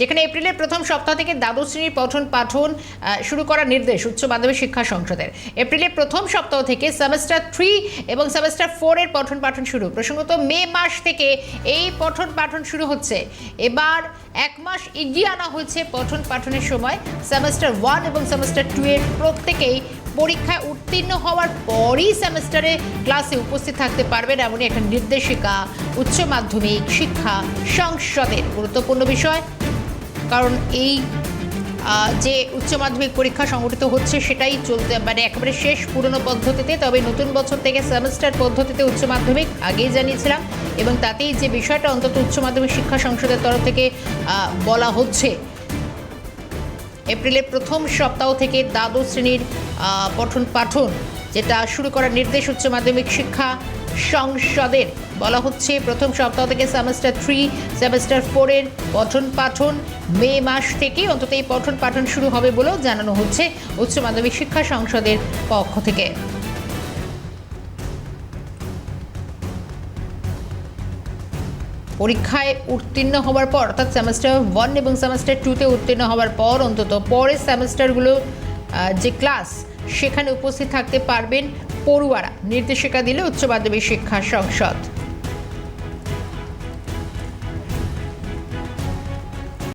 যেখানে এপ্রিলের প্রথম সপ্তাহ থেকে দ্বাদশ শ্রেণীর পঠন পাঠন শুরু করার নির্দেশ উচ্চ মাধ্যমিক শিক্ষা সংসদের। এপ্রিলের প্রথম সপ্তাহ থেকে সেমেস্টার 3 এবং সেমেস্টার 4 এর পঠন পাঠন শুরু। প্রসঙ্গত মে মাস থেকে এই পঠন পাঠন শুরু হচ্ছে। এবার এক মাস এগিয়ে আনা হয়েছে পঠন পাঠনের সময়। সেমেস্টার 1 এবং সেমেস্টার 2 এর প্রত্যেকেই পরীক্ষায় উত্তীর্ণ হওয়ার পরই সেমেস্টারে ক্লাসে উপস্থিত থাকতে পারবেন, এমনই একটা নির্দেশিকা উচ্চ মাধ্যমিক শিক্ষা সংসদের। গুরুত্বপূর্ণ বিষয়, কারণ এই যে উচ্চ মাধ্যমিক পরীক্ষা সংগঠিত হচ্ছে সেটাই চলতে মানে একেবারে শেষ পুরনো পদ্ধতিতে। তবে নতুন বছর থেকে সেমেস্টার পদ্ধতিতে উচ্চ মাধ্যমিক আগেই জানিয়েছিলাম, এবং তাতেই যে বিষয়টা অন্তত উচ্চ মাধ্যমিক শিক্ষা সংসদের তরফ থেকে বলা হচ্ছে, এপ্রিলের প্রথম সপ্তাহ থেকে দ্বাদশ শ্রেণীর পঠন পাঠন যেটা শুরু করার নির্দেশ উচ্চ মাধ্যমিক শিক্ষা সংসদের। বলা হচ্ছে প্রথম সপ্তাহ থেকে সেমেস্টার 3 সেমেস্টার 4 এর পঠন পাঠন মে মাস থেকে অন্তত এই পঠন পাঠন শুরু হবে বলেও জানানো হচ্ছে উচ্চ মাধ্যমিক শিক্ষা সংসদের পক্ষ থেকে। পরীক্ষায় উত্তীর্ণ হওয়ার পর অর্থাৎ সেমেস্টার 1 এবং সেমেস্টার 2তে উত্তীর্ণ হওয়ার পর অন্তত পরের সেমেস্টারগুলো যে ক্লাস সেখানে উপস্থিত থাকতে পারবেন পড়ুয়ারা, নির্দেশিকা দিল উচ্চ মাধ্যমিক শিক্ষা সংসদ।